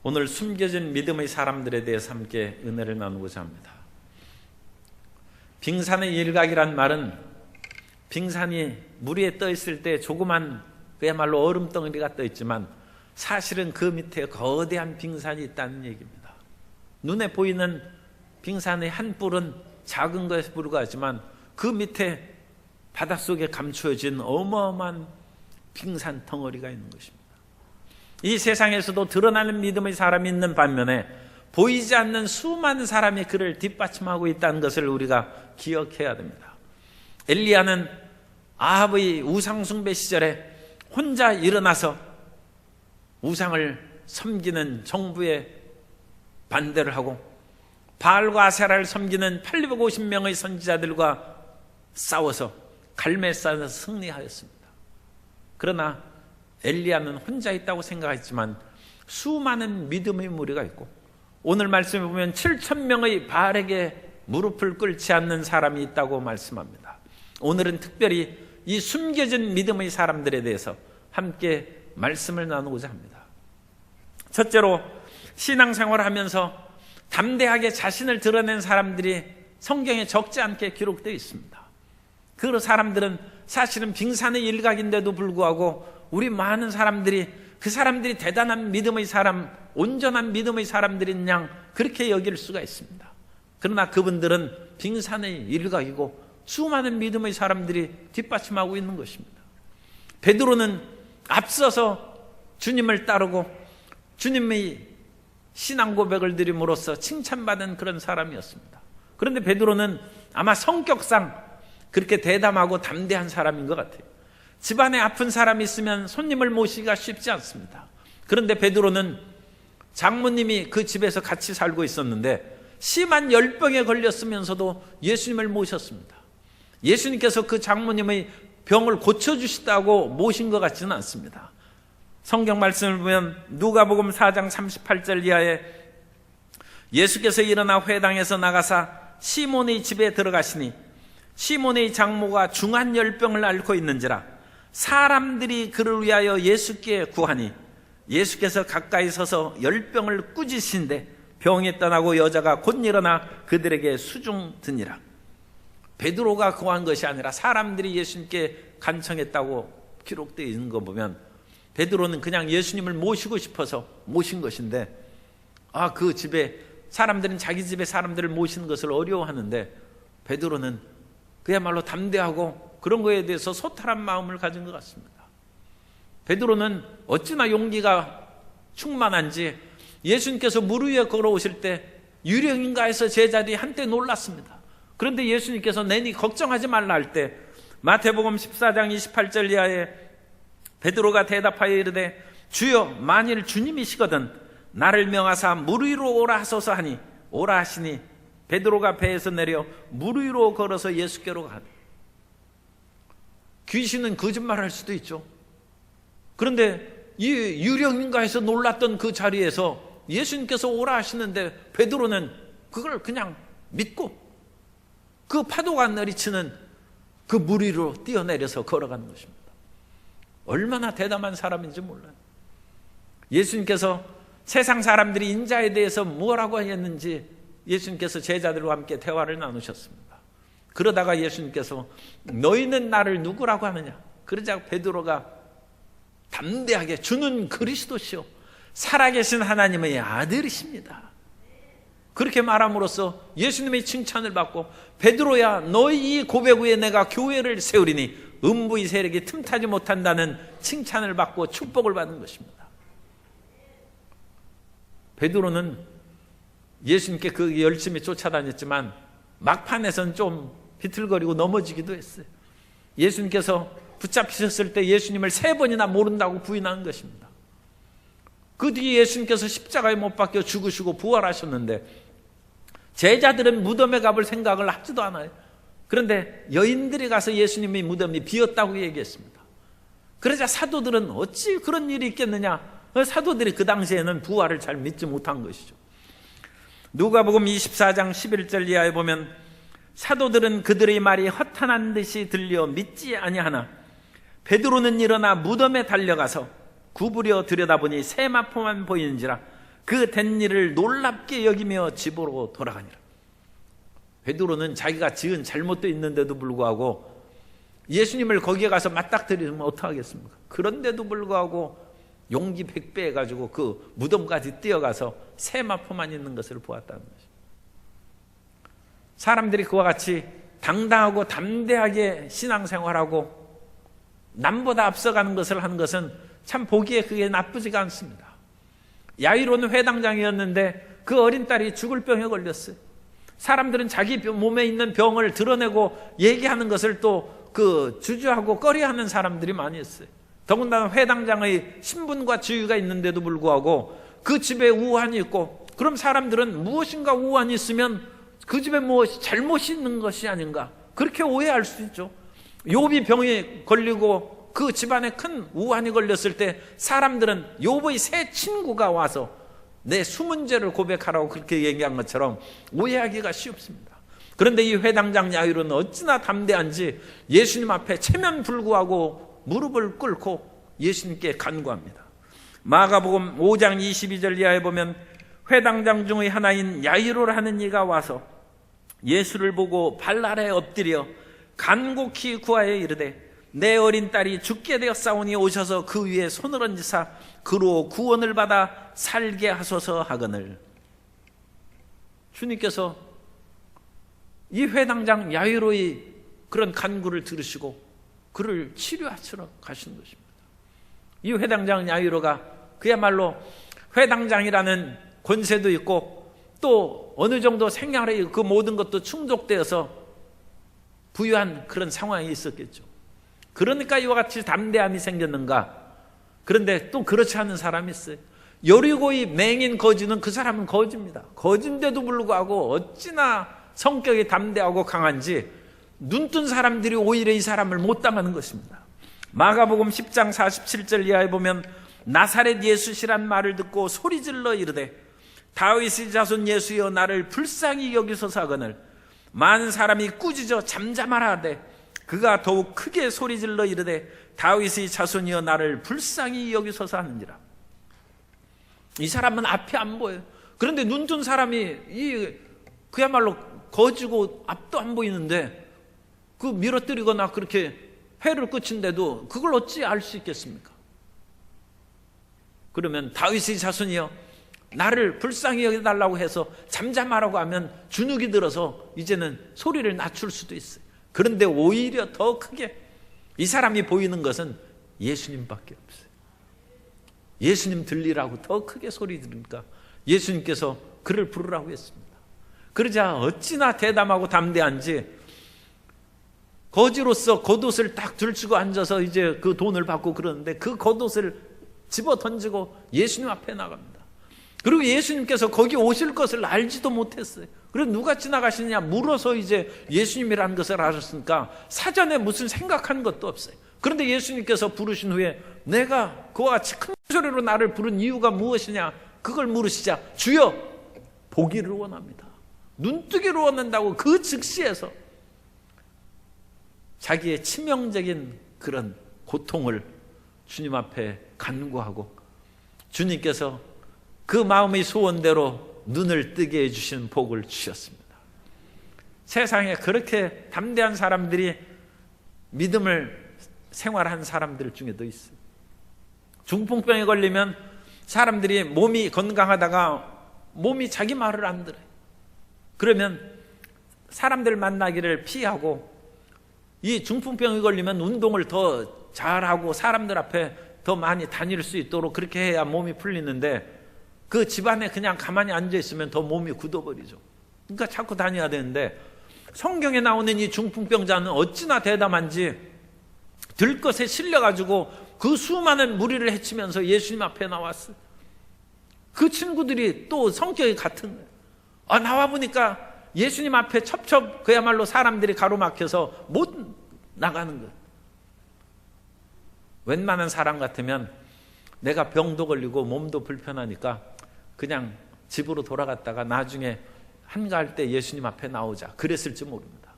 오늘 숨겨진 믿음의 사람들에 대해서 함께 은혜를 나누고자 합니다. 빙산의 일각이란 말은 빙산이 물 위에 떠 있을 때 조그만 그야말로 얼음덩어리가 떠 있지만 사실은 그 밑에 거대한 빙산이 있다는 얘기입니다. 눈에 보이는 빙산의 한 뿔은 작은 것에 불과하지만 그 밑에 바닷속에 감추어진 어마어마한 빙산 덩어리가 있는 것입니다. 이 세상에서도 드러나는 믿음의 사람이 있는 반면에 보이지 않는 수많은 사람이 그를 뒷받침하고 있다는 것을 우리가 기억해야 됩니다. 엘리야는 아합의 우상숭배 시절에 혼자 일어나서 우상을 섬기는 정부에 반대를 하고 바알과 아세라를 섬기는 850명의 선지자들과 싸워서 갈멜산에서 승리하였습니다. 그러나 엘리야는 혼자 있다고 생각했지만 수많은 믿음의 무리가 있고 오늘 말씀에 보면 7,000명의 바알에게 무릎을 꿇지 않는 사람이 있다고 말씀합니다. 오늘은 특별히 이 숨겨진 믿음의 사람들에 대해서 함께 말씀을 나누고자 합니다. 첫째로 신앙생활을 하면서 담대하게 자신을 드러낸 사람들이 성경에 적지 않게 기록되어 있습니다. 그 사람들은 사실은 빙산의 일각인데도 불구하고 우리 많은 사람들이 그 사람들이 대단한 믿음의 사람, 온전한 믿음의 사람들인 양 그렇게 여길 수가 있습니다. 그러나 그분들은 빙산의 일각이고 수많은 믿음의 사람들이 뒷받침하고 있는 것입니다. 베드로는 앞서서 주님을 따르고 주님의 신앙 고백을 드림으로써 칭찬받은 그런 사람이었습니다. 그런데 베드로는 아마 성격상 그렇게 대담하고 담대한 사람인 것 같아요. 집안에 아픈 사람이 있으면 손님을 모시기가 쉽지 않습니다. 그런데 베드로는 장모님이 그 집에서 같이 살고 있었는데 심한 열병에 걸렸으면서도 예수님을 모셨습니다. 예수님께서 그 장모님의 병을 고쳐주시다고 모신 것 같지는 않습니다. 성경 말씀을 보면 누가복음 4장 38절 이하에 예수께서 일어나 회당에서 나가사 시몬의 집에 들어가시니 시몬의 장모가 중한 열병을 앓고 있는지라 사람들이 그를 위하여 예수께 구하니 예수께서 가까이 서서 열병을 꾸짖으신데 병이 떠나고 여자가 곧 일어나 그들에게 수중드니라. 베드로가 구한 것이 아니라 사람들이 예수님께 간청했다고 기록되어 있는 거 보면 베드로는 그냥 예수님을 모시고 싶어서 모신 것인데 그 집에 사람들은 자기 집에 사람들을 모시는 것을 어려워하는데 베드로는 그야말로 담대하고 그런 거에 대해서 소탈한 마음을 가진 것 같습니다. 베드로는 어찌나 용기가 충만한지 예수님께서 물 위에 걸어오실 때 유령인가 해서 제자들이 한때 놀랐습니다. 그런데 예수님께서 내니 걱정하지 말라 할 때 마태복음 14장 28절 이하에 베드로가 대답하여 이르되 주여 만일 주님이시거든 나를 명하사 물 위로 오라 하소서 하니 오라 하시니 베드로가 배에서 내려 물 위로 걸어서 예수께로 가니. 귀신은 거짓말할 수도 있죠. 그런데 이 유령인가 해서 놀랐던 그 자리에서 예수님께서 오라 하시는데 베드로는 그걸 그냥 믿고 그 파도가 내리치는 그 물 위로 뛰어내려서 걸어가는 것입니다. 얼마나 대담한 사람인지 몰라요. 예수님께서 세상 사람들이 인자에 대해서 뭐라고 했는지 예수님께서 제자들과 함께 대화를 나누셨습니다. 그러다가 예수님께서 너희는 나를 누구라고 하느냐? 그러자 베드로가 담대하게 주는 그리스도시요 살아계신 하나님의 아들이십니다. 그렇게 말함으로써 예수님의 칭찬을 받고 베드로야 너희 이 고백 위에 내가 교회를 세우리니 음부의 세력이 틈타지 못한다는 칭찬을 받고 축복을 받는 것입니다. 베드로는 예수님께 그 열심히 쫓아다녔지만 막판에서는 좀 비틀거리고 넘어지기도 했어요. 예수님께서 붙잡히셨을 때 예수님을 3번이나 모른다고 부인한 것입니다. 그 뒤에 예수님께서 십자가에 못 박혀 죽으시고 부활하셨는데 제자들은 무덤에 가볼 생각을 하지도 않아요. 그런데 여인들이 가서 예수님의 무덤이 비었다고 얘기했습니다. 그러자 사도들은 어찌 그런 일이 있겠느냐. 사도들이 그 당시에는 부활을 잘 믿지 못한 것이죠. 누가복음 24장 11절 이하에 보면 사도들은 그들의 말이 허탄한 듯이 들려 믿지 아니하나 베드로는 일어나 무덤에 달려가서 구부려 들여다보니 세마포만 보이는지라 그 된 일을 놀랍게 여기며 집으로 돌아가니라. 베드로는 자기가 지은 잘못도 있는데도 불구하고 예수님을 거기에 가서 맞닥뜨리면 어떡하겠습니까? 그런데도 불구하고 용기 100배 해가지고 그 무덤까지 뛰어가서 세마포만 있는 것을 보았다는 것입니다. 사람들이 그와 같이 당당하고 담대하게 신앙생활하고 남보다 앞서가는 것을 하는 것은 참 보기에 그게 나쁘지가 않습니다. 야이로는 회당장이었는데 그 어린 딸이 죽을 병에 걸렸어요. 사람들은 자기 몸에 있는 병을 드러내고 얘기하는 것을 또 그 주저하고 꺼려하는 사람들이 많이 있어요. 더군다나 회당장의 신분과 지위가 있는데도 불구하고 그 집에 우환이 있고, 그럼 사람들은 무엇인가 우환이 있으면 그 집에 무엇이 잘못이 있는 것이 아닌가, 그렇게 오해할 수 있죠. 욥이 병에 걸리고 그 집안에 큰 우환이 걸렸을 때 사람들은 욥의 새 친구가 와서 내 숨은 죄를 고백하라고 그렇게 얘기한 것처럼 오해하기가 쉽습니다. 그런데 이 회당장 야이로는 어찌나 담대한지 예수님 앞에 체면불구하고 무릎을 꿇고 예수님께 간구합니다. 마가복음 5장 22절 이하에 보면 회당장 중의 하나인 야이로라는 이가 와서 예수를 보고 발 아래 엎드려 간곡히 구하여 이르되 내 어린 딸이 죽게 되었사오니 오셔서 그 위에 손을 얹으사 그로 구원을 받아 살게 하소서 하거늘. 주님께서 이 회당장 야이로의 그런 간구를 들으시고 그를 치료하시러 가신 것입니다. 이 회당장 야이로가 그야말로 회당장이라는 권세도 있고 또 어느 정도 생활의 그 모든 것도 충족되어서 부유한 그런 상황이 있었겠죠. 그러니까 이와 같이 담대함이 생겼는가? 그런데 또 그렇지 않은 사람이 있어요. 여리고의 맹인 거지는 그 사람은 거지입니다. 거지인데도 불구하고 어찌나 성격이 담대하고 강한지 눈뜬 사람들이 오히려 이 사람을 못 당하는 것입니다. 마가복음 10장 47절 이하에 보면 나사렛 예수시란 말을 듣고 소리질러 이르되 다윗의 자손 예수여 나를 불쌍히 여기소서 하거늘. 많은 사람이 꾸짖어 잠잠하라 하되 그가 더욱 크게 소리질러 이르되 다윗의 자손이여 나를 불쌍히 여기소서 하느니라. 이 사람은 앞이 안 보여요. 그런데 눈뜬 사람이 그야말로 거지고 앞도 안 보이는데 그 밀어뜨리거나 그렇게 회를 끼친데도 그걸 어찌 알 수 있겠습니까? 그러면 다윗의 자손이여 나를 불쌍히 여겨달라고 해서 잠잠하라고 하면 주눅이 들어서 이제는 소리를 낮출 수도 있어요. 그런데 오히려 더 크게 이 사람이 보이는 것은 예수님밖에 없어요. 예수님 들리라고 더 크게 소리 들으니까 예수님께서 그를 부르라고 했습니다. 그러자 어찌나 대담하고 담대한지 거지로서 겉옷을 딱 들치고 앉아서 이제 그 돈을 받고 그러는데 그 겉옷을 집어 던지고 예수님 앞에 나갑니다. 그리고 예수님께서 거기 오실 것을 알지도 못했어요. 그래서 누가 지나가시느냐 물어서 이제 예수님이라는 것을 알았으니까 사전에 무슨 생각한 것도 없어요. 그런데 예수님께서 부르신 후에 내가 그와 같이 큰 소리로 나를 부른 이유가 무엇이냐 그걸 물으시자 주여 보기를 원합니다. 눈뜨기를 원한다고 그 즉시에서 자기의 치명적인 그런 고통을 주님 앞에 간구하고 주님께서 그 마음의 소원대로 눈을 뜨게 해주신 복을 주셨습니다. 세상에 그렇게 담대한 사람들이 믿음을 생활한 사람들 중에도 있어요. 중풍병에 걸리면 사람들이 몸이 건강하다가 몸이 자기 말을 안 들어요. 그러면 사람들 만나기를 피하고 이 중풍병에 걸리면 운동을 더 잘하고 사람들 앞에 더 많이 다닐 수 있도록 그렇게 해야 몸이 풀리는데 그 집안에 그냥 가만히 앉아있으면 더 몸이 굳어버리죠. 그러니까 자꾸 다녀야 되는데 성경에 나오는 이 중풍병자는 어찌나 대담한지 들것에 실려가지고 그 수많은 무리를 헤치면서 예수님 앞에 나왔어요. 그 친구들이 또 성격이 같은 거예요. 나와보니까 예수님 앞에 첩첩 그야말로 사람들이 가로막혀서 못 나가는 거예요. 웬만한 사람 같으면 내가 병도 걸리고 몸도 불편하니까 그냥 집으로 돌아갔다가 나중에 한가할 때 예수님 앞에 나오자 그랬을지 모릅니다.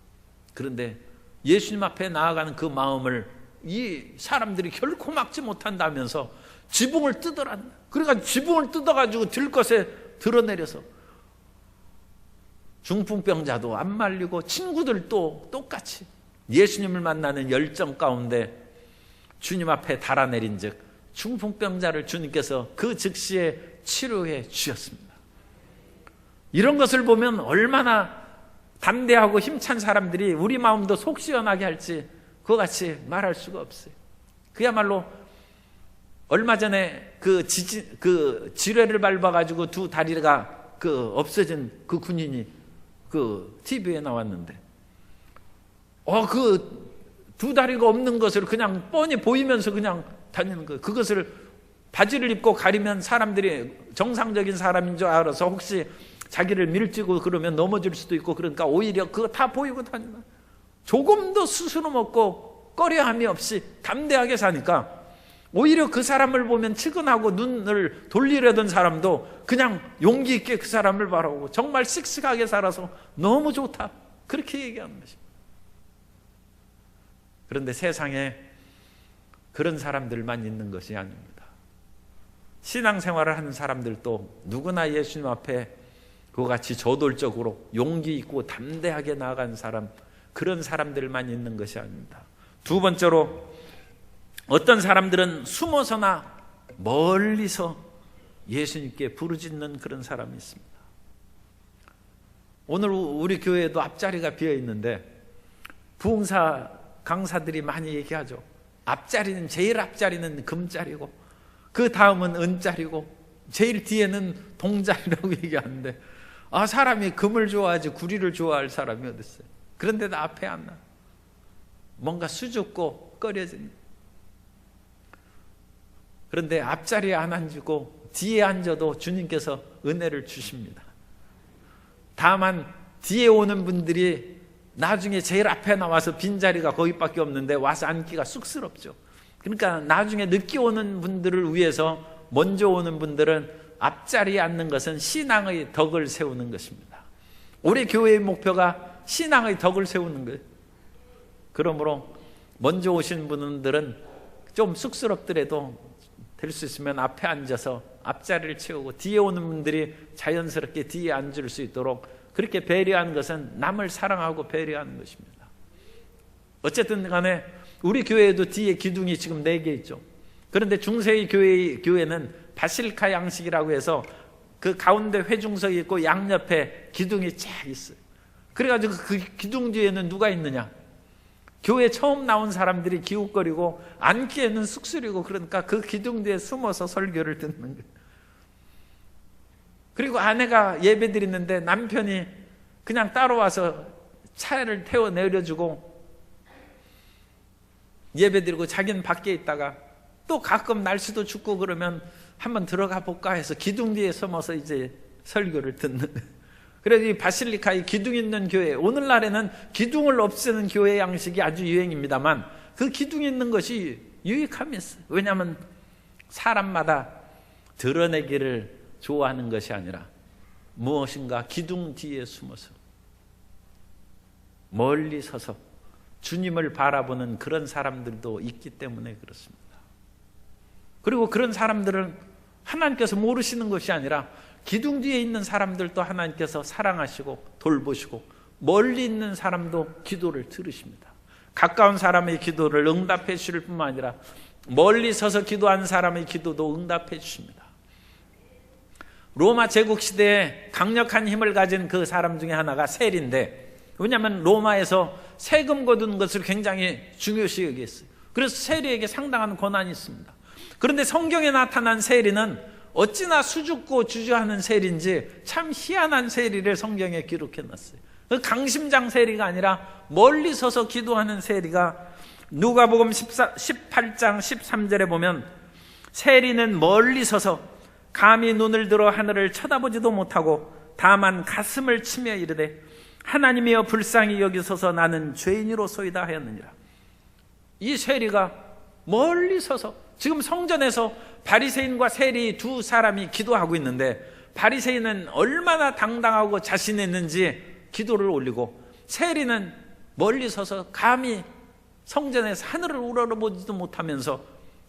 그런데 예수님 앞에 나아가는 그 마음을 이 사람들이 결코 막지 못한다면서 지붕을 뜯어라는 거예요. 그러니까 지붕을 뜯어가지고 들것에 드러내려서 중풍병자도 안 말리고 친구들도 똑같이 예수님을 만나는 열정 가운데 주님 앞에 달아내린 즉 중풍병자를 주님께서 그 즉시에 치료해 주셨습니다. 이런 것을 보면 얼마나 담대하고 힘찬 사람들이 우리 마음도 속 시원하게 할지 그와 같이 말할 수가 없어요. 그야말로 얼마 전에 그 지뢰를 밟아가지고 두 다리가 없어진 그 군인이 TV에 나왔는데, 그 두 다리가 없는 것을 그냥 뻔히 보이면서 그냥 다니는 거예요. 그것을 바지를 입고 가리면 사람들이 정상적인 사람인 줄 알아서 혹시 자기를 밀치고 그러면 넘어질 수도 있고, 그러니까 오히려 그거 다 보이고 다니는 거예요. 조금도 스스로 먹고 꺼려함이 없이 담대하게 사니까 오히려 그 사람을 보면 측은하고 눈을 돌리려던 사람도 그냥 용기 있게 그 사람을 바라보고 정말 씩씩하게 살아서 너무 좋다, 그렇게 얘기하는 것입니다. 그런데 세상에 그런 사람들만 있는 것이 아닙니다. 신앙생활을 하는 사람들도 누구나 예수님 앞에 그와 같이 저돌적으로 용기 있고 담대하게 나아간 사람, 그런 사람들만 있는 것이 아닙니다. 두 번째로 어떤 사람들은 숨어서나 멀리서 예수님께 부르짖는 그런 사람이 있습니다. 오늘 우리 교회에도 앞자리가 비어 있는데 부흥사 강사들이 많이 얘기하죠. 앞자리는, 제일 앞자리는 금자리고 그 다음은 은자리고 제일 뒤에는 동자리라고 얘기하는데, 사람이 금을 좋아하지 구리를 좋아할 사람이 어디 있어요? 그런데도 앞에 안 나. 뭔가 수줍고 꺼려지는. 그런데 앞자리에 안 앉고 뒤에 앉아도 주님께서 은혜를 주십니다. 다만 뒤에 오는 분들이 나중에 제일 앞에 나와서 빈자리가 거기밖에 없는데 와서 앉기가 쑥스럽죠. 그러니까 나중에 늦게 오는 분들을 위해서 먼저 오는 분들은 앞자리에 앉는 것은 신앙의 덕을 세우는 것입니다. 우리 교회의 목표가 신앙의 덕을 세우는 거예요. 그러므로 먼저 오신 분들은 좀 쑥스럽더라도 될 수 있으면 앞에 앉아서 앞자리를 채우고 뒤에 오는 분들이 자연스럽게 뒤에 앉을 수 있도록 그렇게 배려하는 것은 남을 사랑하고 배려하는 것입니다. 어쨌든 간에 우리 교회에도 뒤에 기둥이 지금 4개 있죠. 그런데 중세의 교회는 바실카 양식이라고 해서 그 가운데 회중석이 있고 양옆에 기둥이 쫙 있어요. 그래가지고 그 기둥 뒤에는 누가 있느냐? 교회 처음 나온 사람들이 기웃거리고 앉기에는 쑥스리고, 그러니까 그 기둥 뒤에 숨어서 설교를 듣는 거예요. 그리고 아내가 예배 드리는데 남편이 그냥 따라와서 차를 태워 내려주고 예배 드리고 자기는 밖에 있다가 또 가끔 날씨도 춥고 그러면 한번 들어가 볼까 해서 기둥 뒤에 숨어서 이제 설교를 듣는 거예요. 그래서 이 바실리카의 기둥 있는 교회, 오늘날에는 기둥을 없애는 교회 양식이 아주 유행입니다만 그 기둥 있는 것이 유익함이 있어요. 왜냐하면 사람마다 드러내기를 좋아하는 것이 아니라 무엇인가 기둥 뒤에 숨어서 멀리 서서 주님을 바라보는 그런 사람들도 있기 때문에 그렇습니다. 그리고 그런 사람들은 하나님께서 모르시는 것이 아니라 기둥 뒤에 있는 사람들도 하나님께서 사랑하시고 돌보시고 멀리 있는 사람도 기도를 들으십니다. 가까운 사람의 기도를 응답해 주실 뿐만 아니라 멀리 서서 기도한 사람의 기도도 응답해 주십니다. 로마 제국 시대에 강력한 힘을 가진 그 사람 중에 하나가 세리인데, 왜냐하면 로마에서 세금 거두는 것을 굉장히 중요시 여겼어요. 그래서 세리에게 상당한 권한이 있습니다. 그런데 성경에 나타난 세리는 어찌나 수줍고 주저하는 세리인지 참 희한한 세리를 성경에 기록해놨어요. 강심장 세리가 아니라 멀리 서서 기도하는 세리가 누가복음 18장 13절에 보면 세리는 멀리 서서 감히 눈을 들어 하늘을 쳐다보지도 못하고 다만 가슴을 치며 이르되 하나님이여 불쌍히 여기소서 나는 죄인이로소이다 하였느니라. 이 세리가 멀리 서서, 지금 성전에서 바리새인과 세리 두 사람이 기도하고 있는데 바리새인은 얼마나 당당하고 자신 있는지 기도를 올리고 세리는 멀리 서서 감히 성전에서 하늘을 우러러보지도 못하면서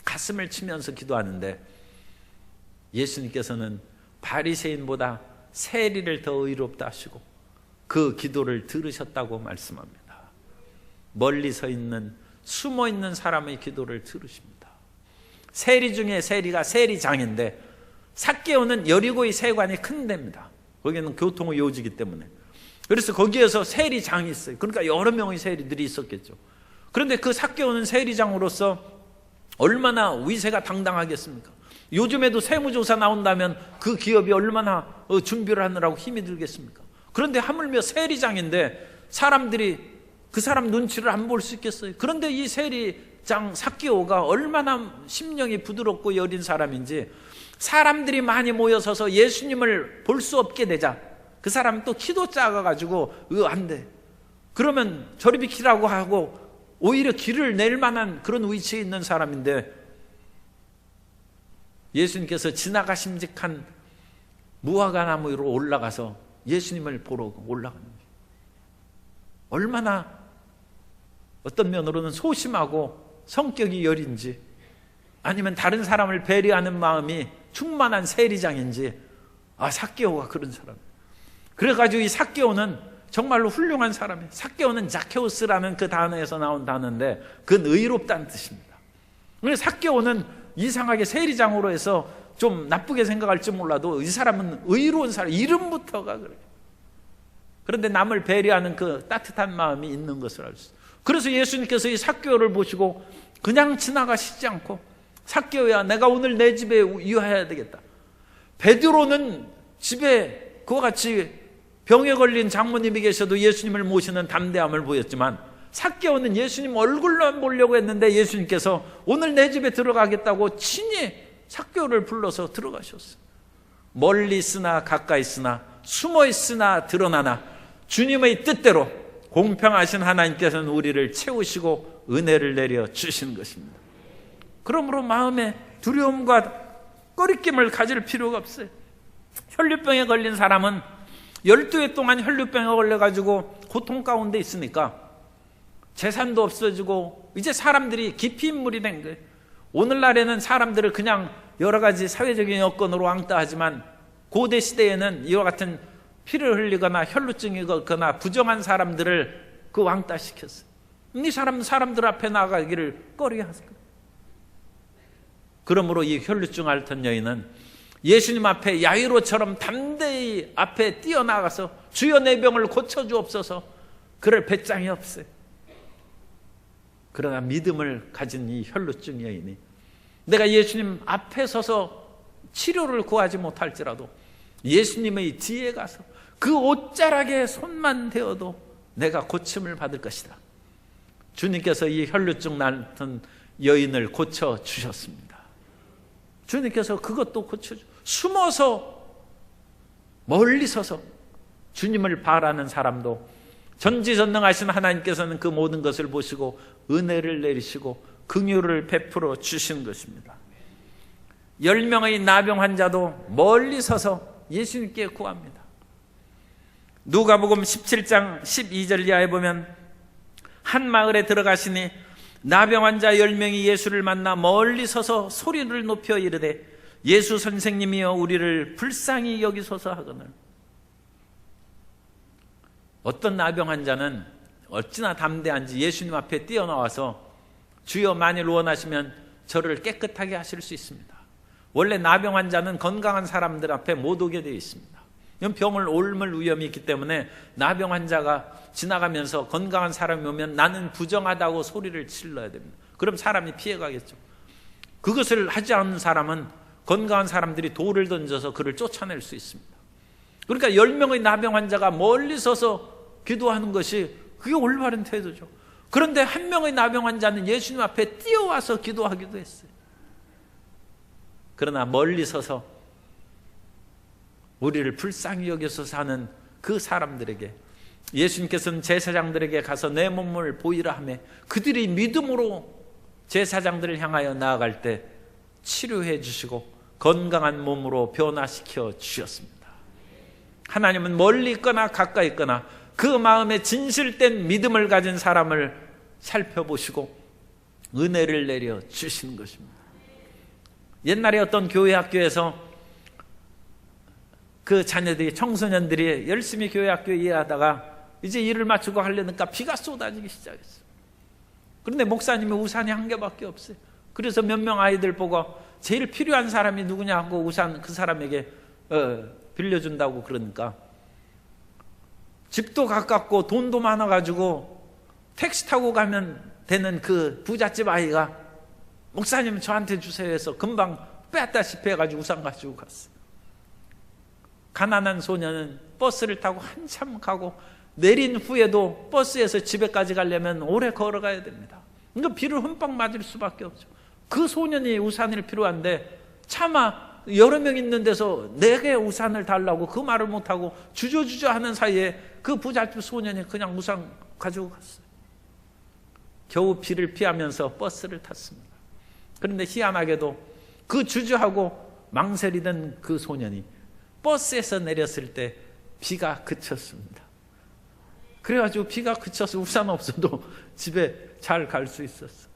가슴을 치면서 기도하는데 예수님께서는 바리새인보다 세리를 더 의롭다 하시고 그 기도를 들으셨다고 말씀합니다. 멀리 서 있는 숨어 있는 사람의 기도를 들으십니다. 세리 중에 세리가 세리장인데 삭개오는 여리고의 세관이 큰 데입니다. 거기는 교통의 요지이기 때문에. 그래서 거기에서 세리장이 있어요. 그러니까 여러 명의 세리들이 있었겠죠. 그런데 그 삭개오는 세리장으로서 얼마나 위세가 당당하겠습니까? 요즘에도 세무조사 나온다면 그 기업이 얼마나 준비를 하느라고 힘이 들겠습니까? 그런데 하물며 세리장인데 사람들이 그 사람 눈치를 안 볼 수 있겠어요? 그런데 이 세리장 삭개오가 얼마나 심령이 부드럽고 여린 사람인지 사람들이 많이 모여서서 예수님을 볼 수 없게 되자 그 사람 또 키도 작아가지고 안 돼. 그러면 저리 비키라고 하고 오히려 길을 낼 만한 그런 위치에 있는 사람인데 예수님께서 지나가심직한 무화과나무 위로 올라가서 예수님을 보러 올라가는 거예요. 얼마나 어떤 면으로는 소심하고 성격이 여린지 아니면 다른 사람을 배려하는 마음이 충만한 세리장인지 삭개오가 그런 사람. 그래가지고 이 삭개오는 정말로 훌륭한 사람이에요. 삭개오는 자케우스라는 그 단어에서 나온 단어인데 그건 의롭다는 뜻입니다. 그래서 삭개오는 이상하게 세리장으로 해서 좀 나쁘게 생각할지 몰라도 이 사람은 의로운 사람, 이름부터가 그래요. 그런데 남을 배려하는 그 따뜻한 마음이 있는 것을 알 수 있어요. 그래서 예수님께서 이 삭개오를 보시고 그냥 지나가시지 않고 삭개오야, 내가 오늘 내 집에 유하여야 되겠다. 베드로는 집에 그와 같이 병에 걸린 장모님이 계셔도 예수님을 모시는 담대함을 보였지만 삭개오는 예수님 얼굴만 보려고 했는데 예수님께서 오늘 내 집에 들어가겠다고 친히 삭개오를 불러서 들어가셨어요. 멀리 있으나 가까이 있으나 숨어 있으나 드러나나 주님의 뜻대로 공평하신 하나님께서는 우리를 채우시고 은혜를 내려 주시는 것입니다. 그러므로 마음에 두려움과 꺼리낌을 가질 필요가 없어요. 혈류병에 걸린 사람은 12해 동안 혈류병에 걸려가지고 고통 가운데 있으니까 재산도 없어지고 이제 사람들이 기피 인물이 된 거예요. 오늘날에는 사람들을 그냥 여러 가지 사회적인 여건으로 왕따하지만 고대 시대에는 이와 같은 피를 흘리거나 혈루증이거나 부정한 사람들을 그 왕따시켰어요. 이 사람들 앞에 나가기를 꺼려하세요. 그러므로 이 혈루증 앓던 여인은 예수님 앞에 야이로처럼 담대히 앞에 뛰어나가서 주여 내 병을 고쳐주옵소서 그럴 배짱이 없어요. 그러나 믿음을 가진 이 혈루증 여인이 내가 예수님 앞에 서서 치료를 구하지 못할지라도 예수님의 뒤에 가서 그 옷자락에 손만 대어도 내가 고침을 받을 것이다. 주님께서 이 혈루증 앓던 여인을 고쳐주셨습니다. 주님께서 그것도 고쳐주셨습니다. 숨어서 멀리 서서 주님을 바라는 사람도 전지전능하신 하나님께서는 그 모든 것을 보시고 은혜를 내리시고 긍휼을 베풀어 주시는 것입니다. 10명의 나병 환자도 멀리 서서 예수님께 구합니다. 누가복음 17장 12절 이하에 보면 한 마을에 들어가시니 나병 환자 10명이 예수를 만나 멀리 서서 소리를 높여 이르되 예수 선생님이여 우리를 불쌍히 여기소서 하거늘. 어떤 나병 환자는 어찌나 담대한지 예수님 앞에 뛰어나와서 주여 만일 원하시면 저를 깨끗하게 하실 수 있습니다. 원래 나병 환자는 건강한 사람들 앞에 못 오게 되어 있습니다. 병을 옮을 위험이 있기 때문에 나병 환자가 지나가면서 건강한 사람이 오면 나는 부정하다고 소리를 질러야 됩니다. 그럼 사람이 피해가겠죠. 그것을 하지 않는 사람은 건강한 사람들이 돌을 던져서 그를 쫓아낼 수 있습니다. 그러니까 10명의 나병 환자가 멀리 서서 기도하는 것이 그게 올바른 태도죠. 그런데 한 명의 나병 환자는 예수님 앞에 뛰어와서 기도하기도 했어요. 그러나 멀리 서서 우리를 불쌍히 여기소서 하는 그 사람들에게 예수님께서는 제사장들에게 가서 내 몸을 보이라 하며 그들이 믿음으로 제사장들을 향하여 나아갈 때 치료해 주시고 건강한 몸으로 변화시켜 주셨습니다. 하나님은 멀리 있거나 가까이 있거나 그 마음에 진실된 믿음을 가진 사람을 살펴보시고 은혜를 내려 주시는 것입니다. 옛날에 어떤 교회 학교에서 그 자녀들이, 청소년들이 열심히 교회 학교에 일하다가 이제 일을 마치고 하려니까 비가 쏟아지기 시작했어요. 그런데 목사님이 우산이 한 개밖에 없어요. 그래서 몇 명 아이들 보고 제일 필요한 사람이 누구냐 하고 우산 그 사람에게 빌려준다고 그러니까, 집도 가깝고 돈도 많아가지고 택시 타고 가면 되는 그 부잣집 아이가 목사님 저한테 주세요 해서 금방 빼앗다시피 해가지고 우산 가지고 갔어요. 가난한 소년은 버스를 타고 한참 가고 내린 후에도 버스에서 집에까지 가려면 오래 걸어가야 됩니다. 그러니까 비를 흠뻑 맞을 수밖에 없죠. 그 소년이 우산이 필요한데 차마 여러 명 있는 데서 내게 우산을 달라고 그 말을 못하고 주저주저 하는 사이에 그 부잣집 소년이 그냥 우산 가지고 갔어요. 겨우 비를 피하면서 버스를 탔습니다. 그런데 희한하게도 그 주저하고 망설이던 그 소년이 버스에서 내렸을 때 비가 그쳤습니다. 그래가지고 비가 그쳐서 우산 없어도 집에 잘 갈 수 있었어.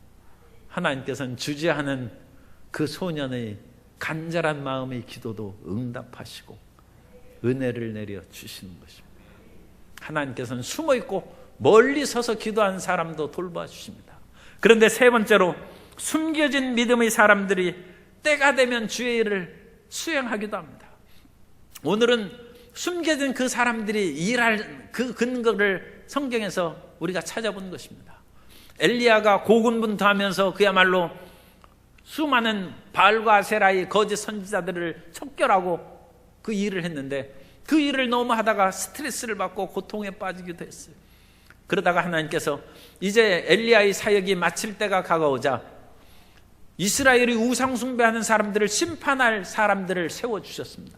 하나님께서는 주저하는 그 소년의 간절한 마음의 기도도 응답하시고 은혜를 내려 주시는 것입니다. 하나님께서는 숨어있고 멀리 서서 기도하는 사람도 돌봐주십니다. 그런데 세 번째로, 숨겨진 믿음의 사람들이 때가 되면 주의 일을 수행하기도 합니다. 오늘은 숨겨진 그 사람들이 일할 그 근거를 성경에서 우리가 찾아본 것입니다. 엘리야가 고군분투하면서 그야말로 수많은 바알과 아세라의 거짓 선지자들을 척결하고 그 일을 했는데, 그 일을 너무 하다가 스트레스를 받고 고통에 빠지기도 했어요. 그러다가 하나님께서 이제 엘리야의 사역이 마칠 때가 가까우자 이스라엘이 우상 숭배하는 사람들을 심판할 사람들을 세워주셨습니다.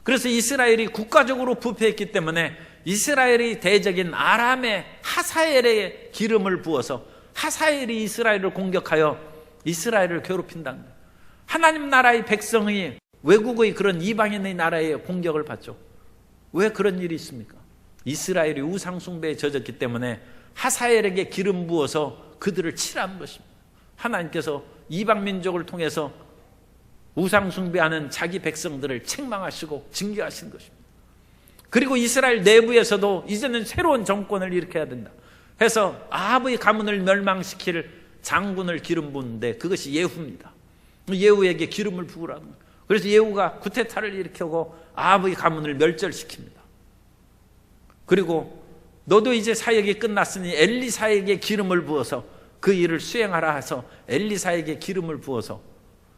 그래서 이스라엘이 국가적으로 부패했기 때문에 이스라엘의 대적인 아람의 하사엘의 기름을 부어서 하사엘이 이스라엘을 공격하여 이스라엘을 괴롭힌다는 거예요. 하나님 나라의 백성이 외국의 그런 이방인의 나라에 공격을 받죠. 왜 그런 일이 있습니까? 이스라엘이 우상 숭배에 젖었기 때문에 하사엘에게 기름 부어서 그들을 칠한 것입니다. 하나님께서 이방 민족을 통해서 우상 숭배하는 자기 백성들을 책망하시고 징계하신 것입니다. 그리고 이스라엘 내부에서도 이제는 새로운 정권을 일으켜야 된다 해서 아합의 가문을 멸망시킬 장군을 기름 부는데 그것이 예후입니다. 예후에게 기름을 부으라는 거예요. 그래서 예후가 쿠데타를 일으키고 아합의 가문을 멸절시킵니다. 그리고 너도 이제 사역이 끝났으니 엘리사에게 기름을 부어서 그 일을 수행하라 해서 엘리사에게 기름을 부어서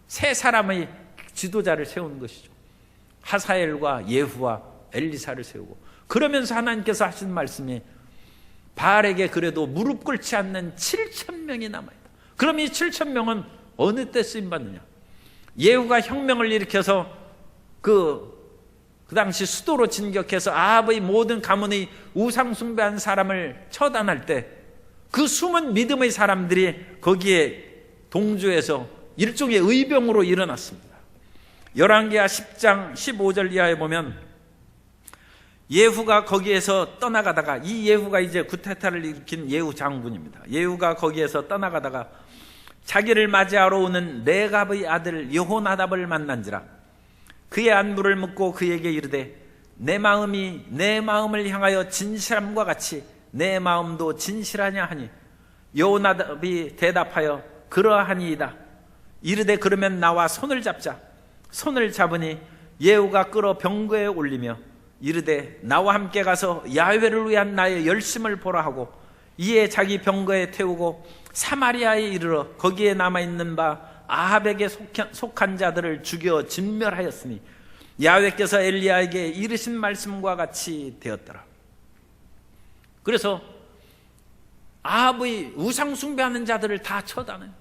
세 사람의 지도자를 세우는 것이죠. 하사엘과 예후와 엘리사를 세우고, 그러면서 하나님께서 하신 말씀이 바알에게 그래도 무릎 꿇지 않는 7,000명이 남아있다. 그럼 이 7,000명은 어느 때 쓰임받느냐? 예후가 혁명을 일으켜서 그 당시 수도로 진격해서 아합의 모든 가문의 우상 숭배한 사람을 처단할 때 그 숨은 믿음의 사람들이 거기에 동조해서 일종의 의병으로 일어났습니다. 열왕기하 10장 15절 이하에 보면 예후가 거기에서 떠나가다가, 이 예후가 이제 쿠데타를 일으킨 예후 장군입니다. 예후가 거기에서 떠나가다가 자기를 맞이하러 오는 네갑의 아들 여호나답을 만난지라 그의 안부를 묻고 그에게 이르되 내 마음이 내 마음을 향하여 진실함과 같이 내 마음도 진실하냐 하니 여호나답이 대답하여 그러하니이다. 이르되 그러면 나와 손을 잡자. 손을 잡으니 예후가 끌어 병거에 올리며 이르되 나와 함께 가서 야훼를 위한 나의 열심을 보라 하고 이에 자기 병거에 태우고 사마리아에 이르러 거기에 남아있는 바 아합에게 속한 자들을 죽여 진멸하였으니 야훼께서 엘리야에게 이르신 말씀과 같이 되었더라. 그래서 아합의 우상 숭배하는 자들을 다 처단해요.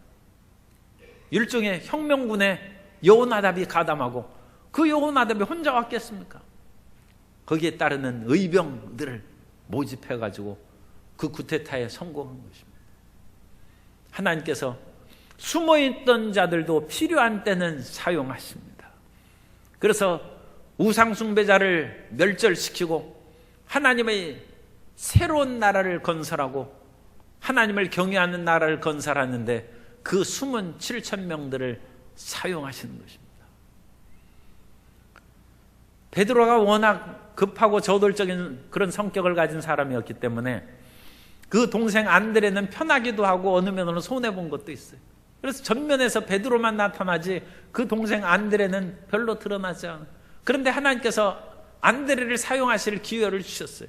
일종의 혁명군에 여호나답이 가담하고, 그 여호나답이 혼자 왔겠습니까? 거기에 따르는 의병들을 모집해가지고 그 쿠데타에 성공한 것입니다. 하나님께서 숨어있던 자들도 필요한 때는 사용하십니다. 그래서 우상 숭배자를 멸절시키고 하나님의 새로운 나라를 건설하고 하나님을 경외하는 나라를 건설하는데 그 숨은 7,000명들을 사용하시는 것입니다. 베드로가 워낙 급하고 저돌적인 그런 성격을 가진 사람이었기 때문에 그 동생 안드레는 편하기도 하고 어느 면으로는 손해본 것도 있어요. 그래서 전면에서 베드로만 나타나지 그 동생 안드레는 별로 드러나지 않아요. 그런데 하나님께서 안드레를 사용하실 기회를 주셨어요.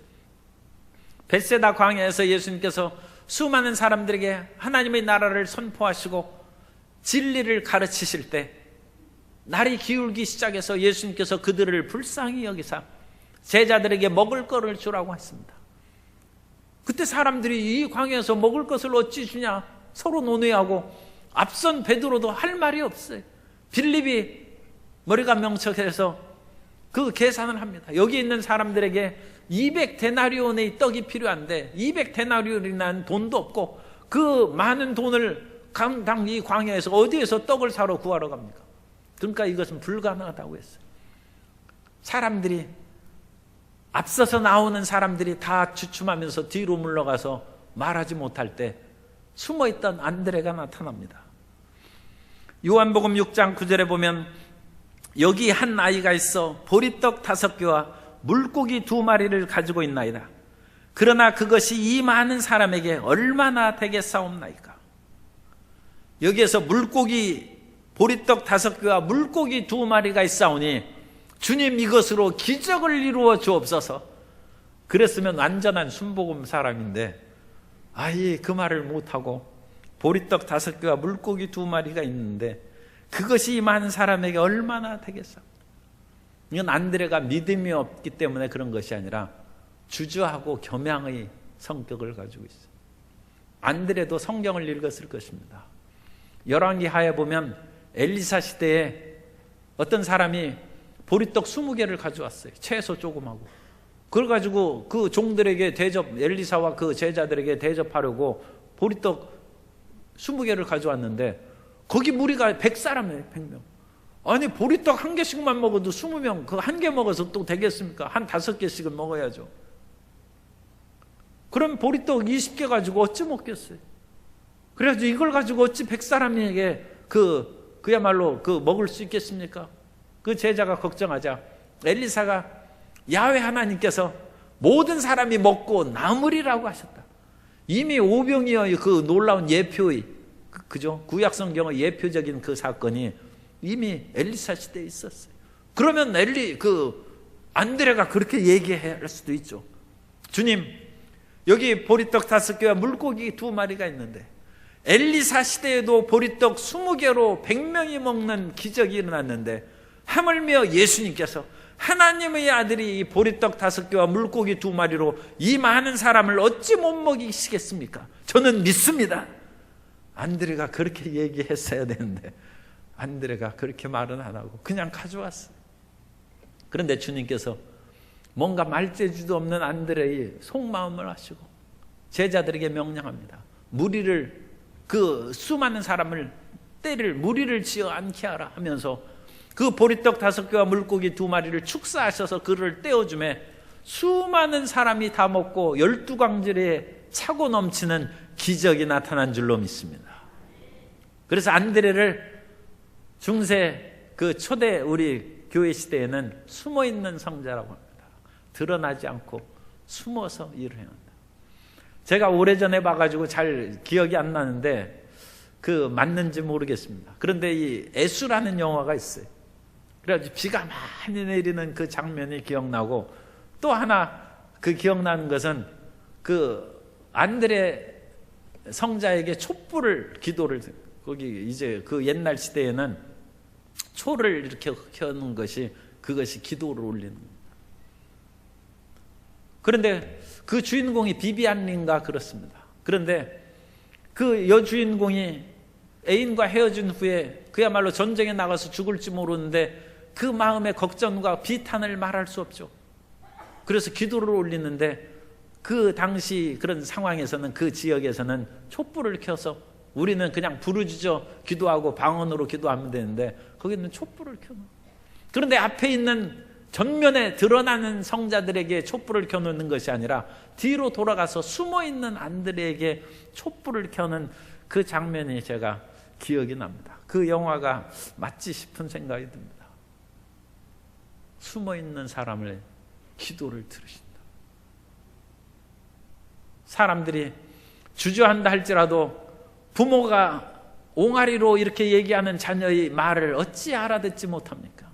벳세다 광야에서 예수님께서 수많은 사람들에게 하나님의 나라를 선포하시고 진리를 가르치실 때 날이 기울기 시작해서 예수님께서 그들을 불쌍히 여기사 제자들에게 먹을 것을 주라고 했습니다. 그때 사람들이 이 광야에서 먹을 것을 어찌 주냐 서로 논의하고 앞선 베드로도 할 말이 없어요. 빌립이 머리가 명철해서 그 계산을 합니다. 여기 있는 사람들에게 200데나리온의 떡이 필요한데 200데나리온이라는 돈도 없고 그 많은 돈을 강당 이 광야에서 어디에서 떡을 사러 구하러 갑니까? 그러니까 이것은 불가능하다고 했어요. 사람들이 앞서서 나오는 사람들이 다 주춤하면서 뒤로 물러가서 말하지 못할 때 숨어있던 안드레가 나타납니다. 요한복음 6장 9절에 보면 여기 한 아이가 있어 보리떡 5개와 물고기 2마리를 가지고 있나이다. 그러나 그것이 이 많은 사람에게 얼마나 되겠사옵나이까. 여기에서 물고기 보리떡 5개와 물고기 2마리가 있사오니 주님 이것으로 기적을 이루어 주옵소서. 그랬으면 완전한 순복음 사람인데 아예 그 말을 못하고 보리떡 5개와 물고기 2마리가 있는데 그것이 이 많은 사람에게 얼마나 되겠어. 이건 안드레가 믿음이 없기 때문에 그런 것이 아니라 주저하고 겸양의 성격을 가지고 있어요. 안드레도 성경을 읽었을 것입니다. 열왕기 하에 보면 엘리사 시대에 어떤 사람이 보리떡 20개를 가져왔어요. 채소 조금하고. 그걸 가지고 그 종들에게 엘리사와 그 제자들에게 대접하려고 보리떡 20개를 가져왔는데 거기 무리가 100사람이에요. 100명. 아니 보리떡 1개씩만 먹어도 20명 그 1개 먹어서 또 되겠습니까? 한 5개씩은 먹어야죠. 그럼 보리떡 20개 가지고 어찌 먹겠어요? 그래가지고 이걸 가지고 어찌 100사람에게 그야말로 먹을 수 있겠습니까? 그 제자가 걱정하자 엘리사가 야훼 하나님께서 모든 사람이 먹고 남으리라고 하셨다. 이미 오병이어의 그 놀라운 예표의 그죠? 구약 성경의 예표적인 그 사건이 이미 엘리사 시대에 있었어요. 그러면 안드레가 그렇게 얘기할 수도 있죠. 주님, 여기 보리떡 5개와 물고기 2마리가 있는데 엘리사 시대에도 보리떡 20개로 100명이 먹는 기적이 일어났는데 하물며 예수님께서 하나님의 아들이 이 보리떡 5개와 물고기 2마리로 이 많은 사람을 어찌 못 먹이시겠습니까? 저는 믿습니다. 안드레가 그렇게 얘기했어야 되는데 안드레가 그렇게 말은 안 하고 그냥 가져왔어요. 그런데 주님께서 뭔가 말재주도 없는 안드레의 속마음을 아시고 제자들에게 명령합니다. 무리를 그 수많은 사람을 무리를 지어 않게 하라 하면서 그 보리떡 5개와 물고기 2마리를 축사하셔서 그를 떼어주매 수많은 사람이 다 먹고 12광질에 차고 넘치는 기적이 나타난 줄로 믿습니다. 그래서 안드레를 중세 그 초대 우리 교회 시대에는 숨어있는 성자라고 합니다. 드러나지 않고 숨어서 일을 해야 한다. 제가 오래전에 봐가지고 잘 기억이 안 나는데 맞는지 모르겠습니다. 그런데 이 에수라는 영화가 있어요. 그래가지고 비가 많이 내리는 그 장면이 기억나고 또 하나 기억나는 것은 안드레 성자에게 촛불을 기도를 거기 이제 그 옛날 시대에는 초를 이렇게 켜는 그것이 기도를 올리는 겁니다. 그런데 그 주인공이 비비안인가 그렇습니다. 그런데 그 여주인공이 애인과 헤어진 후에 그야말로 전쟁에 나가서 죽을지 모르는데 그 마음의 걱정과 비탄을 말할 수 없죠. 그래서 기도를 올리는데 그 당시 그런 상황에서는 그 지역에서는 촛불을 켜서 우리는 그냥 부르짖어 기도하고 방언으로 기도하면 되는데 거기는 촛불을 켜놓은. 그런데 앞에 있는 전면에 드러나는 성자들에게 촛불을 켜놓는 것이 아니라 뒤로 돌아가서 숨어있는 안드레에게 촛불을 켜는 그 장면이 제가 기억이 납니다. 그 영화가 맞지 싶은 생각이 듭니다. 숨어있는 사람의 기도를 들으신다. 사람들이 주저한다 할지라도 부모가 옹알이로 이렇게 얘기하는 자녀의 말을 어찌 알아듣지 못합니까?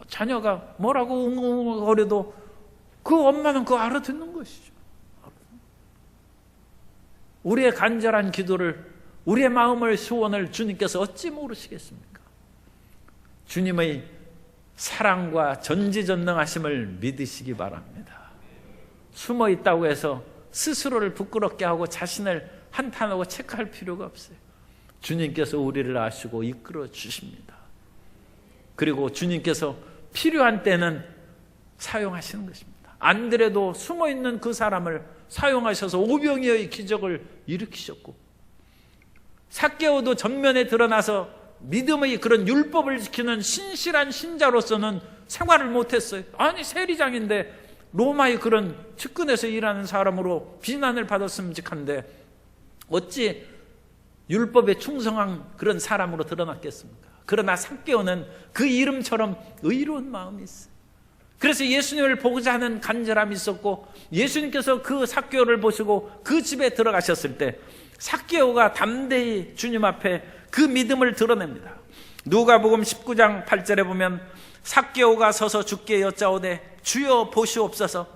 자녀가 뭐라고 웅웅거려도 그 엄마는 그거 알아듣는 것이죠. 우리의 간절한 기도를, 우리의 마음의 소원을 주님께서 어찌 모르시겠습니까? 주님의 사랑과 전지전능하심을 믿으시기 바랍니다. 숨어 있다고 해서 스스로를 부끄럽게 하고 자신을 한탄하고 체크할 필요가 없어요. 주님께서 우리를 아시고 이끌어 주십니다. 그리고 주님께서 필요한 때는 사용하시는 것입니다. 안드레도 숨어있는 그 사람을 사용하셔서 오병이어의 기적을 일으키셨고, 삭개오도 전면에 드러나서 믿음의 그런 율법을 지키는 신실한 신자로서는 생활을 못했어요. 아니, 세리장인데 로마의 그런 측근에서 일하는 사람으로 비난을 받았으면 직한데 어찌 율법에 충성한 그런 사람으로 드러났겠습니까? 그러나 삭개오는 그 이름처럼 의로운 마음이 있어요. 그래서 예수님을 보고자 하는 간절함이 있었고, 예수님께서 그 삭개오를 보시고 그 집에 들어가셨을 때 삭개오가 담대히 주님 앞에 그 믿음을 드러냅니다. 누가복음 19장 8절에 보면 삭개오가 서서 주께 여짜오되 주여 보시옵소서,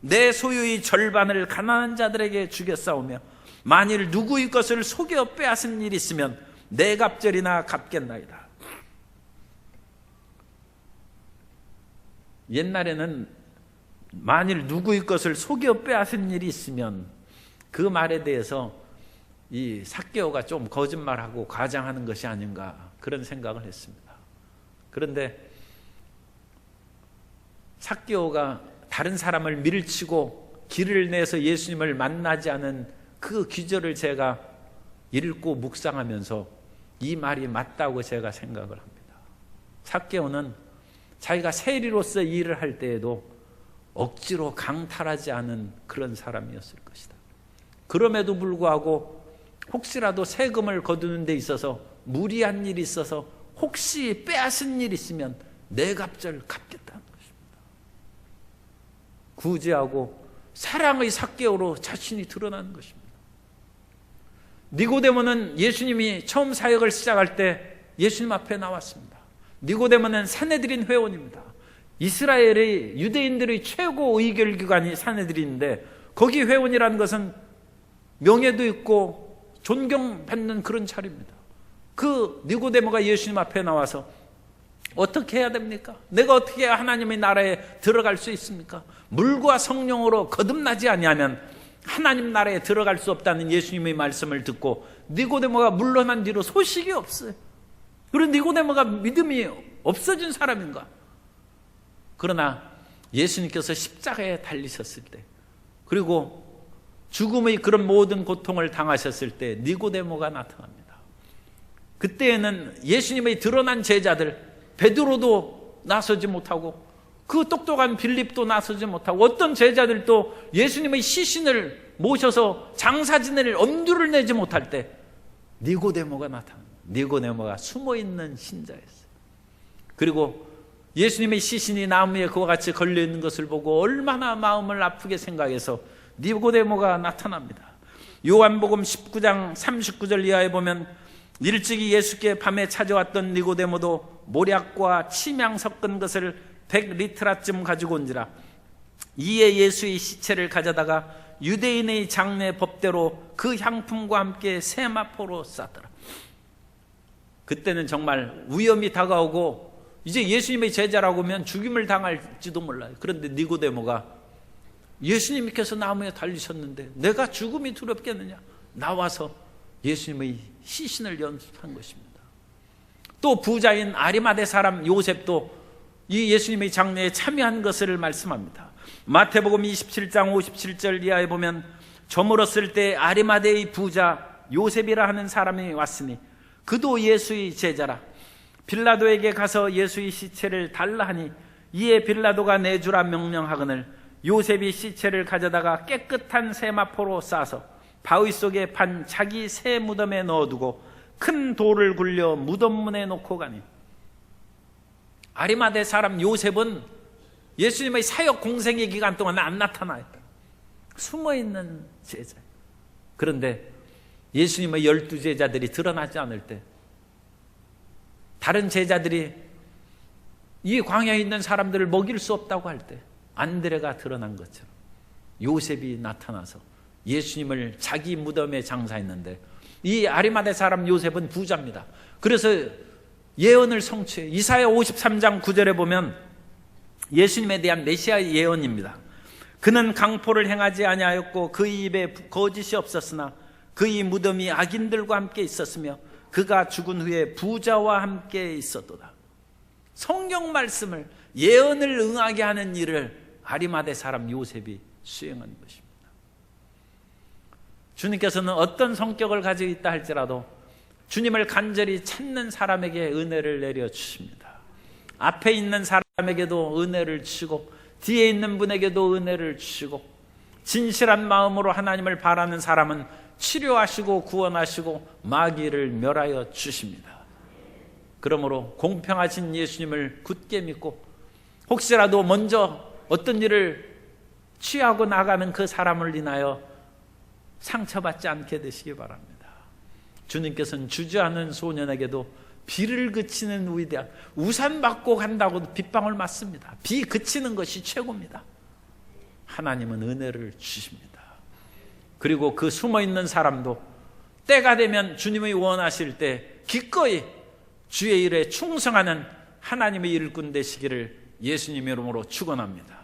내 소유의 절반을 가난한 자들에게 주겠사오며 만일 누구의 것을 속여 빼앗은 일이 있으면 네 갑절이나 갚겠나이다. 옛날에는 만일 누구의 것을 속여 빼앗은 일이 있으면 그 말에 대해서 이 삭개오가 좀 거짓말하고 과장하는 것이 아닌가 그런 생각을 했습니다. 그런데 삭개오가 다른 사람을 밀치고 길을 내서 예수님을 만나지 않은 그 기절을 제가 읽고 묵상하면서 이 말이 맞다고 제가 생각을 합니다. 삭개오는 자기가 세리로서 일을 할 때에도 억지로 강탈하지 않은 그런 사람이었을 것이다. 그럼에도 불구하고 혹시라도 세금을 거두는 데 있어서 무리한 일이 있어서 혹시 빼앗은 일이 있으면 네 갑절 갚겠다는 것입니다. 구제하고 사랑의 삭개오로 자신이 드러나는 것입니다. 니고데모는 예수님이 처음 사역을 시작할 때 예수님 앞에 나왔습니다. 니고데모는 산헤드린 회원입니다. 이스라엘의 유대인들의 최고 의결기관이 산헤드린인데 거기 회원이라는 것은 명예도 있고 존경받는 그런 자리입니다. 그 니고데모가 예수님 앞에 나와서 어떻게 해야 됩니까? 내가 어떻게 하나님의 나라에 들어갈 수 있습니까? 물과 성령으로 거듭나지 아니하면 하나님 나라에 들어갈 수 없다는 예수님의 말씀을 듣고 니고데모가 물러난 뒤로 소식이 없어요. 그리고 니고데모가 믿음이 없어진 사람인가? 그러나 예수님께서 십자가에 달리셨을 때, 그리고 죽음의 그런 모든 고통을 당하셨을 때 니고데모가 나타납니다. 그때에는 예수님의 드러난 제자들, 베드로도 나서지 못하고 그 똑똑한 빌립도 나서지 못하고 어떤 제자들도 예수님의 시신을 모셔서 장사진을 엄두를 내지 못할 때 니고데모가 나타납니다. 니고데모가 숨어있는 신자였어요. 그리고 예수님의 시신이 나무에 그와 같이 걸려있는 것을 보고 얼마나 마음을 아프게 생각해서 니고데모가 나타납니다. 요한복음 19장 39절 이하에 보면 일찍이 예수께 밤에 찾아왔던 니고데모도 모략과 침향 섞은 것을 100리트라쯤 가지고 온지라. 이에 예수의 시체를 가져다가 유대인의 장례 법대로 그 향품과 함께 세마포로 쌌더라. 그때는 정말 위험이 다가오고 이제 예수님의 제자라고 하면 죽임을 당할지도 몰라요. 그런데 니고데모가 예수님께서 나무에 달리셨는데 내가 죽음이 두렵겠느냐? 나와서 예수님의 시신을 연습한 것입니다. 또 부자인 아리마대 사람 요셉도 이 예수님의 장례에 참여한 것을 말씀합니다. 마태복음 27장 57절 이하에 보면 저물었을 때 아리마대의 부자 요셉이라 하는 사람이 왔으니 그도 예수의 제자라. 빌라도에게 가서 예수의 시체를 달라 하니 이에 빌라도가 내주라 명령하거늘 요셉이 시체를 가져다가 깨끗한 세마포로 싸서 바위 속에 판 자기 새 무덤에 넣어두고 큰 돌을 굴려 무덤 문에 놓고 가니, 아리마대 사람 요셉은 예수님의 사역 공생의 기간 동안 안 나타나요. 숨어있는 제자. 그런데 예수님의 12제자들이 드러나지 않을 때, 다른 제자들이 이 광야에 있는 사람들을 먹일 수 없다고 할 때 안드레가 드러난 것처럼 요셉이 나타나서 예수님을 자기 무덤에 장사했는데, 이 아리마대 사람 요셉은 부자입니다. 그래서 예언을 성취해. 이사야 53장 9절에 보면 예수님에 대한 메시아 예언입니다. 그는 강포를 행하지 아니하였고 그의 입에 거짓이 없었으나 그의 무덤이 악인들과 함께 있었으며 그가 죽은 후에 부자와 함께 있었도다. 성경 말씀을, 예언을 응하게 하는 일을 아리마대 사람 요셉이 수행한 것입니다. 주님께서는 어떤 성격을 가지고 있다 할지라도 주님을 간절히 찾는 사람에게 은혜를 내려주십니다. 앞에 있는 사람에게도 은혜를 주시고 뒤에 있는 분에게도 은혜를 주시고, 진실한 마음으로 하나님을 바라는 사람은 치료하시고 구원하시고 마귀를 멸하여 주십니다. 그러므로 공평하신 예수님을 굳게 믿고, 혹시라도 먼저 어떤 일을 취하고 나가는 그 사람을 인하여 상처받지 않게 되시기 바랍니다. 주님께서는 주저하는 소년에게도 비를 그치는 위대한, 우산 받고 간다고도 빗방울 맞습니다. 비 그치는 것이 최고입니다. 하나님은 은혜를 주십니다. 그리고 그 숨어있는 사람도 때가 되면 주님이 원하실 때 기꺼이 주의 일에 충성하는 하나님의 일꾼 되시기를 예수님 이름으로 축원합니다.